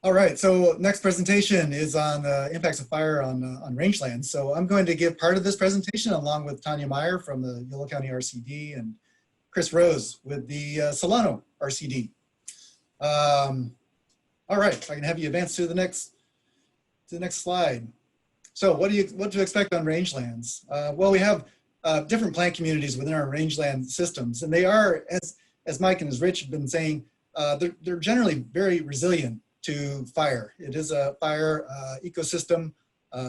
All right, so next presentation is on the impacts of fire on rangelands. So I'm going to give part of this presentation along with Tanya Meyer from the Yolo County RCD and Chris Rose with the Solano RCD. All right, if I can have you advance to the next slide. So what to expect on rangelands? Well, we have different plant communities within our rangeland systems, and they are, as Mike and as Rich have been saying, they're generally very resilient to fire. It is a fire ecosystem,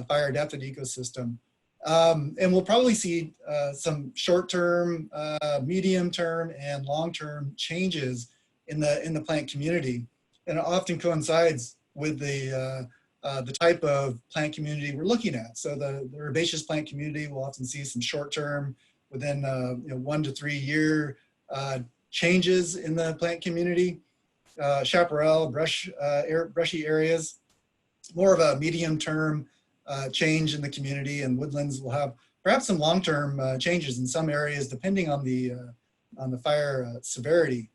fire adapted ecosystem. And we'll probably see some short-term, medium-term, and long-term changes in the plant community. And it often coincides with the type of plant community we're looking at. So the herbaceous plant community will often see some short-term, within 1 to 3 year changes in the plant community. Chaparral, brushy areas, more of a medium-term change in the community, and woodlands will have perhaps some long-term changes in some areas depending on the fire severity.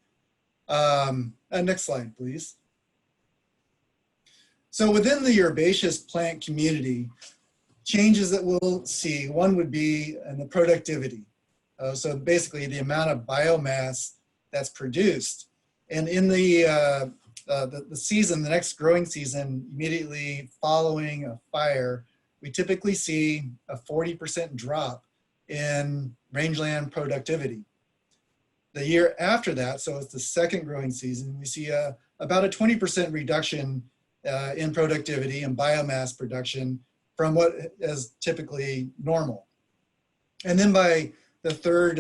Next slide, please. So within the herbaceous plant community, changes that we'll see, one would be in the productivity. So basically the amount of biomass that's produced. And in the season, the next growing season, immediately following a fire, we typically see a 40% drop in rangeland productivity. The year after that, so it's the second growing season, we see about a 20% reduction in productivity and biomass production from what is typically normal. And then by the third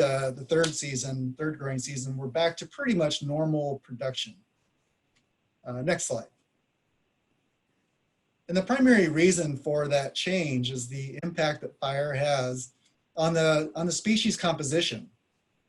growing season, we're back to pretty much normal production. Next slide. And the primary reason for that change is the impact that fire has on the species composition.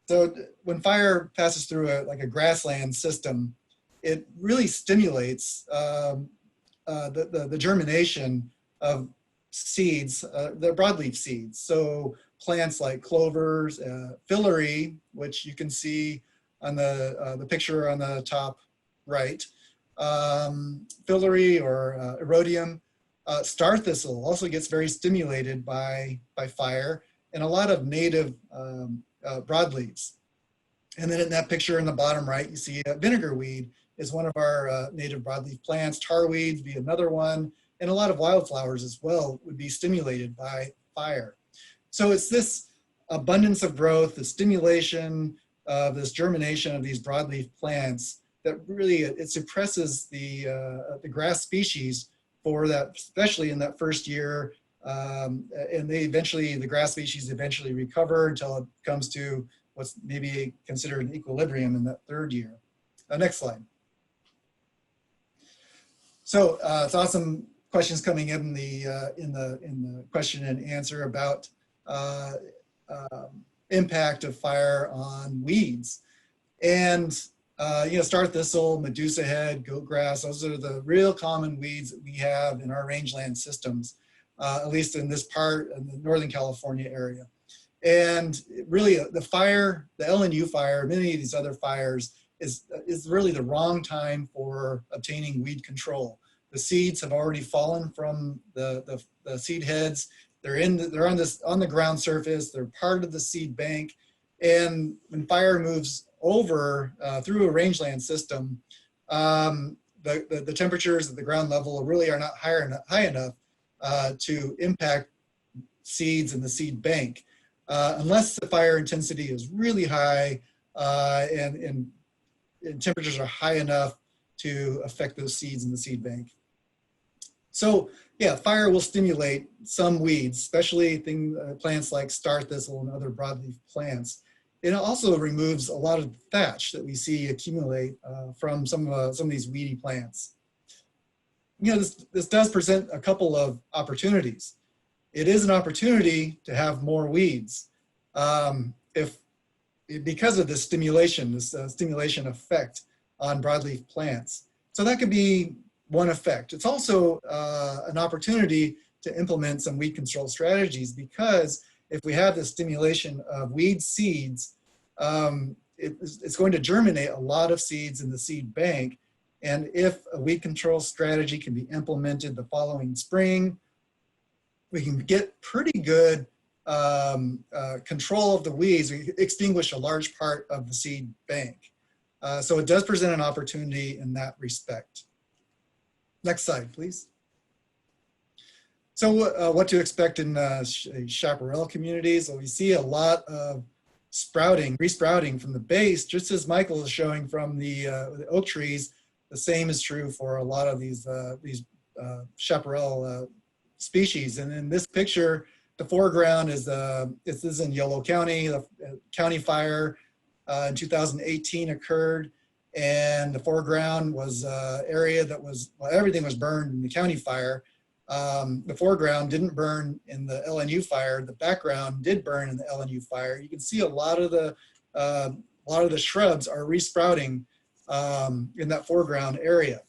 So when fire passes through a grassland system, it really stimulates the germination of seeds, the broadleaf seeds. So plants like clovers, fillery, which you can see on the picture on the top right, fillery or erodium. Star thistle also gets very stimulated by fire, and a lot of native broadleaves. And then in that picture in the bottom right, you see vinegar weed is one of our native broadleaf plants. Tarweed would be another one, and a lot of wildflowers as well would be stimulated by fire. So it's this abundance of growth, the stimulation of this germination of these broadleaf plants that really, it suppresses the grass species for that, especially in that first year. And the grass species eventually recover until it comes to what's maybe considered an equilibrium in that third year. Next slide. So it's awesome questions coming in the question and answer about impact of fire on weeds. And star thistle, medusa head, goat grass, those are the real common weeds that we have in our rangeland systems, at least in this part of the Northern California area. And really the fire, the LNU fire, many of these other fires is really the wrong time for obtaining weed control. The seeds have already fallen from the seed heads. They're on the ground surface. They're part of the seed bank. And when fire moves over through a rangeland system, the temperatures at the ground level really are not high enough to impact seeds in the seed bank, unless the fire intensity is really high and temperatures are high enough to affect those seeds in the seed bank. So yeah, fire will stimulate some weeds, especially plants like star thistle and other broadleaf plants. It also removes a lot of thatch that we see accumulate from some of these weedy plants. This does present a couple of opportunities. It is an opportunity to have more weeds because of this stimulation effect on broadleaf plants. So that could be one effect. It's also an opportunity to implement some weed control strategies, because if we have the stimulation of weed seeds, it's going to germinate a lot of seeds in the seed bank, And if a weed control strategy can be implemented the following spring, we can get pretty good control of the weeds. We extinguish a large part of the seed bank. So it does present an opportunity in that respect. Next slide, please. So what to expect in chaparral communities? Well, we see a lot of sprouting, resprouting from the base, just as Michael is showing from the oak trees. The same is true for a lot of these chaparral species. And in this picture, the foreground is this is in Yolo County. The county fire in 2018 occurred, and the foreground was area that was, well, everything was burned in the county fire. The foreground didn't burn in the LNU fire. The background did burn in the LNU fire. You can see a lot of the shrubs are resprouting in that foreground area.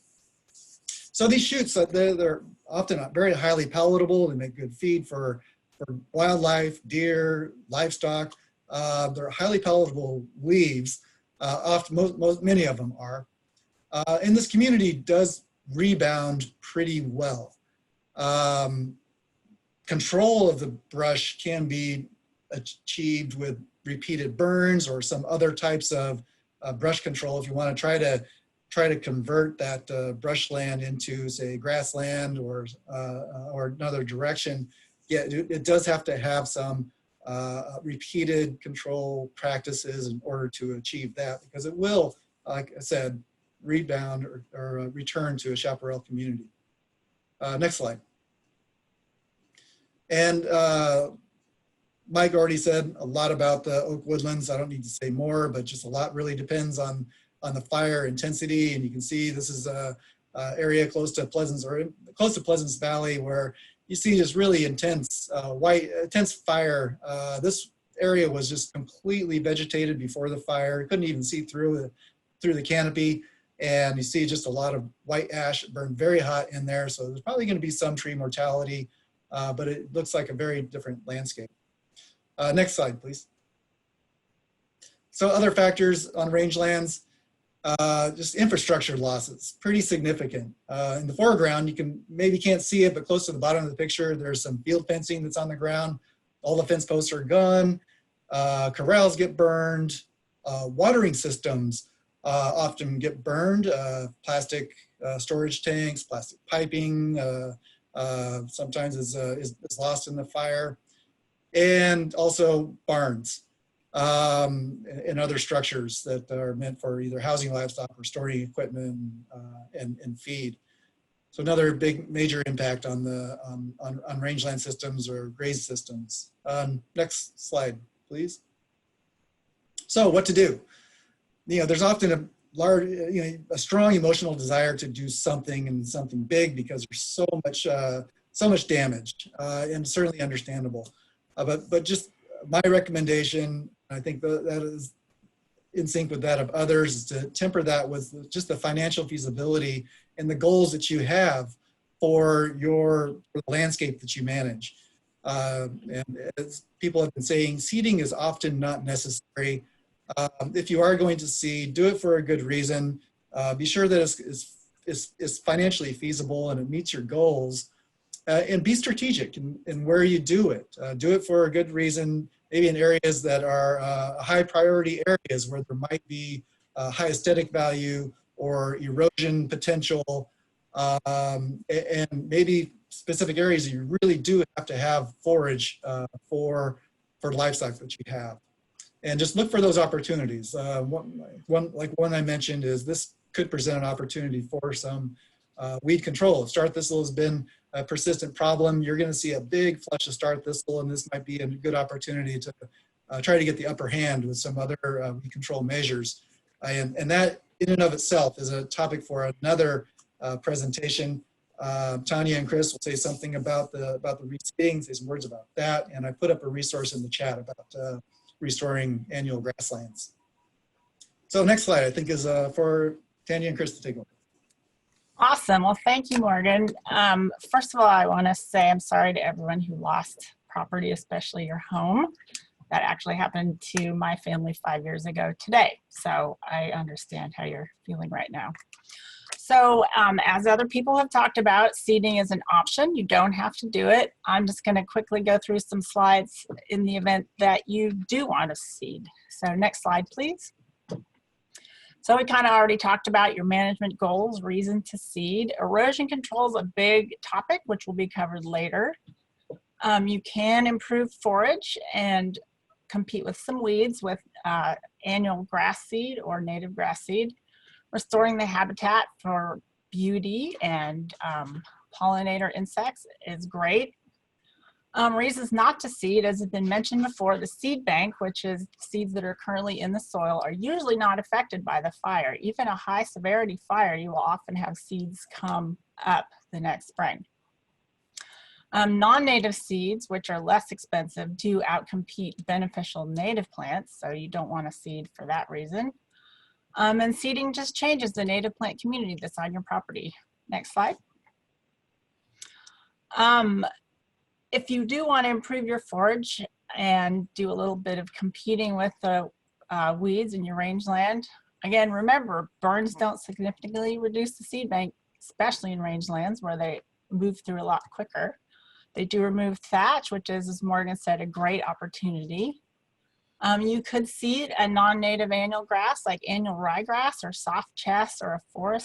So these shoots, they're often very highly palatable. They make good feed for wildlife, deer, livestock. They're highly palatable leaves. Often, many of them are. And this community does rebound pretty well. Control of the brush can be achieved with repeated burns or some other types of brush control if you want to try to convert that brushland into, say, grassland or another direction. Yeah, it does have to have some repeated control practices in order to achieve that, because it will, like I said, rebound or return to a chaparral community. Next slide. And Mike already said a lot about the oak woodlands. I don't need to say more, but just a lot really depends on the fire intensity. And you can see this is a area close to Pleasance Valley, where you see this really intense intense fire. This area was just completely vegetated before the fire. You couldn't even see through the canopy. And you see just a lot of white ash. It burned very hot in there. So there's probably going to be some tree mortality, but it looks like a very different landscape. Next slide, please. So other factors on rangelands, just infrastructure losses, pretty significant. In the foreground, you maybe can't see it, but close to the bottom of the picture, there's some field fencing that's on the ground. All the fence posts are gone. Corrals get burned. Watering systems often get burned. Plastic storage tanks, plastic piping, sometimes is lost in the fire. And also barns and other structures that are meant for either housing livestock or storing equipment and feed. So another big major impact on rangeland systems or graze systems. Next slide, please. So what to do? There's often a strong emotional desire to do something and something big because there's so much damage, and certainly understandable. But just my recommendation, I think that is in sync with that of others, is to temper that with just the financial feasibility and the goals that you have for the landscape that you manage. And as people have been saying, seeding is often not necessary. If you are going to seed, do it for a good reason. Be sure that it's financially feasible and it meets your goals. And be strategic in where you do it. Do it for a good reason, maybe in areas that are high priority areas where there might be high aesthetic value or erosion potential, and maybe specific areas you really do have to have forage for livestock that you have. And just look for those opportunities. One I mentioned is this could present an opportunity for some weed control. Start thistle has been a persistent problem. You're going to see a big flush of start thistle, and this might be a good opportunity to try to get the upper hand with some other weed control measures. And that in and of itself is a topic for another presentation. Tanya and Chris will say something about the reseeding, say some words about that, and I put up a resource in the chat about restoring annual grasslands. So next slide, I think, is for Tanya and Chris to take over. Awesome. Well, thank you, Morgan. First of all, I want to say I'm sorry to everyone who lost property, especially your home. That actually happened to my family 5 years ago today. So I understand how you're feeling right now. So as other people have talked about, seeding is an option. You don't have to do it. I'm just going to quickly go through some slides in the event that you do want to seed. So next slide, please. So we kind of already talked about your management goals, reason to seed. Erosion control is a big topic, which will be covered later. You can improve forage and compete with some weeds with annual grass seed or native grass seed. Restoring the habitat for beauty and pollinator insects is great. Reasons not to seed, as has been mentioned before, the seed bank, which is seeds that are currently in the soil, are usually not affected by the fire. Even a high severity fire, you will often have seeds come up the next spring. Non-native seeds, which are less expensive, do outcompete beneficial native plants, so you don't want to seed for that reason. And seeding just changes the native plant community that's on your property. Next slide. If you do want to improve your forage and do a little bit of competing with the weeds in your rangeland, again, remember, burns don't significantly reduce the seed bank, especially in rangelands where they move through a lot quicker. They do remove thatch, which is, as Morgan said, a great opportunity. You could seed a non-native annual grass like annual ryegrass or soft chest or a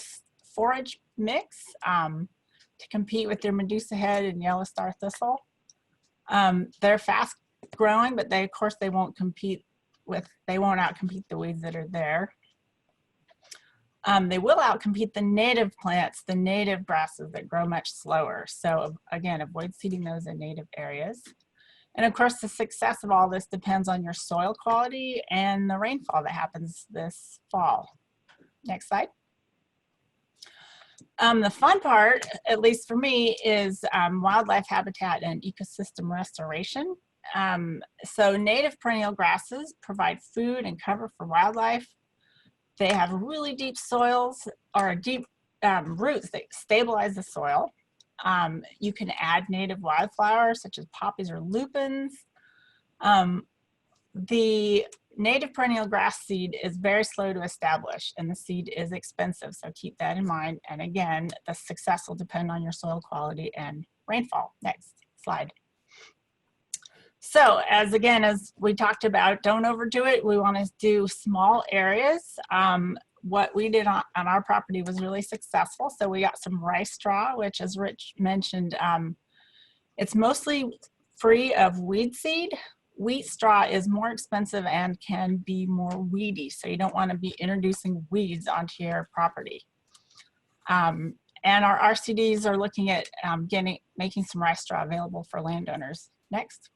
forage mix to compete with your Medusa head and yellow star thistle. They're fast growing, but of course they won't outcompete the weeds that are there. They will outcompete the native plants, the native grasses that grow much slower. So again, avoid seeding those in native areas. And of course, the success of all this depends on your soil quality and the rainfall that happens this fall. Next slide. The fun part, at least for me, is wildlife habitat and ecosystem restoration. So native perennial grasses provide food and cover for wildlife. They have really deep soils or deep roots that stabilize the soil. You can add native wildflowers such as poppies or lupins. The native perennial grass seed is very slow to establish and the seed is expensive, so keep that in mind. And again, the success will depend on your soil quality and rainfall. Next slide. So as we talked about, don't overdo it. We want to do small areas. What we did on our property was really successful. So we got some rice straw, which, as Rich mentioned, it's mostly free of weed seed. Wheat straw is more expensive and can be more weedy, so you don't want to be introducing weeds onto your property. And our RCDs are looking at making some rice straw available for landowners. Next.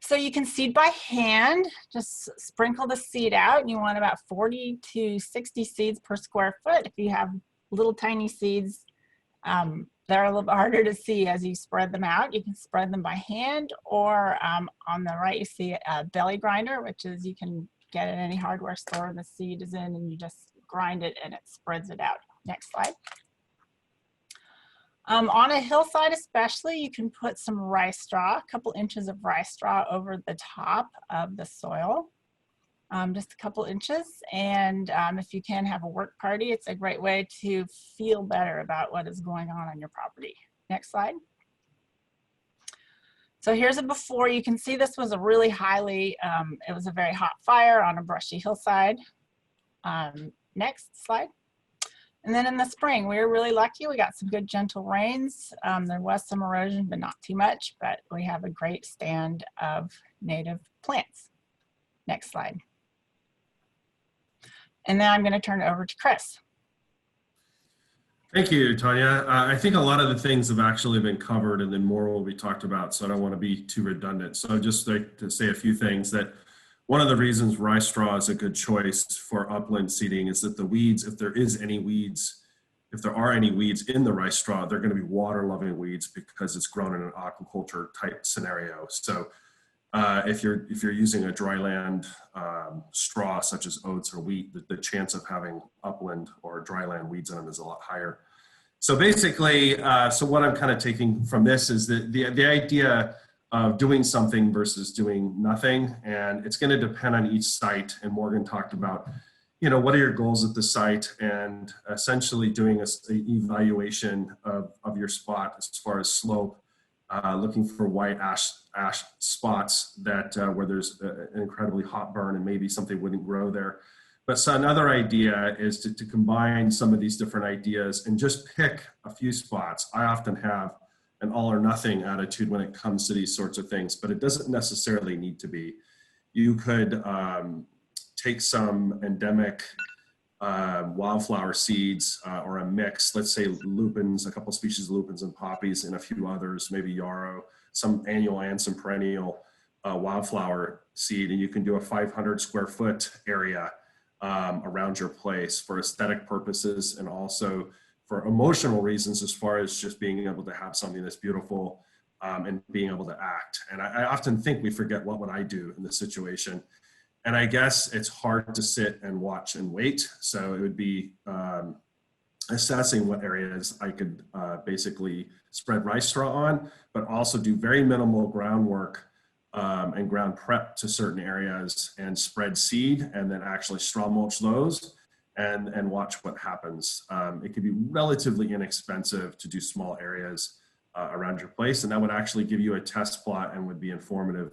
So you can seed by hand, just sprinkle the seed out. You want about 40 to 60 seeds per square foot. If you have little tiny seeds, they're a little bit harder to see as you spread them out. You can spread them by hand, or on the right you see a belly grinder, which is you can get at any hardware store. The seed is in and you just grind it and it spreads it out. Next slide. On a hillside especially, you can put some rice straw, a couple inches of rice straw over the top of the soil, just a couple inches. And if you can have a work party, it's a great way to feel better about what is going on your property. Next slide. So here's a before. You can see this was a really it was a very hot fire on a brushy hillside. Next slide. And then in the spring, we were really lucky. We got some good gentle rains. There was some erosion, but not too much, but we have a great stand of native plants. Next slide. And now I'm going to turn it over to Chris. Thank you, Tanya. I think a lot of the things have actually been covered and then more will be talked about, so I don't want to be too redundant. So I'd just like to say a few things. That one of the reasons rice straw is a good choice for upland seeding is that the weeds, if there are any weeds in the rice straw, they're going to be water-loving weeds because it's grown in an aquaculture type scenario. So if you're using a dry land straw such as oats or wheat, the chance of having upland or dry land weeds in them is a lot higher. So basically, so what I'm kind of taking from this is that the idea of doing something versus doing nothing, and it's going to depend on each site. And Morgan talked about, what are your goals at the site, and essentially doing an evaluation of your spot as far as slope, looking for white ash spots that where there's an incredibly hot burn and maybe something wouldn't grow there. But so another idea is to combine some of these different ideas and just pick a few spots. I often have an all or nothing attitude when it comes to these sorts of things, but it doesn't necessarily need to be. You could take some endemic wildflower seeds or a mix, let's say lupins, a couple species of lupins and poppies, and a few others, maybe yarrow, some annual and some perennial wildflower seed, and you can do a 500 square foot area around your place for aesthetic purposes and also for emotional reasons, as far as just being able to have something that's beautiful and being able to act. And I often think we forget, what would I do in this situation? And I guess it's hard to sit and watch and wait. So it would be assessing what areas I could basically spread rice straw on, but also do very minimal groundwork and ground prep to certain areas and spread seed, and then actually straw mulch those and watch what happens. It could be relatively inexpensive to do small areas around your place, and that would actually give you a test plot and would be informative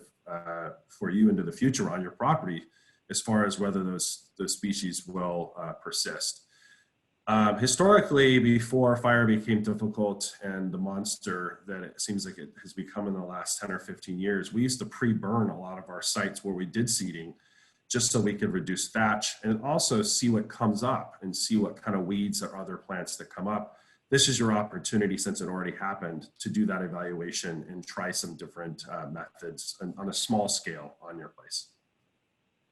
for you into the future on your property as far as whether those species will persist. Historically, before fire became difficult and the monster that it seems like it has become in the last 10 or 15 years, we used to pre-burn a lot of our sites where we did seeding, just so we could reduce thatch and also see what comes up and see what kind of weeds or other plants that come up. This is your opportunity, since it already happened, to do that evaluation and try some different methods on a small scale on your place.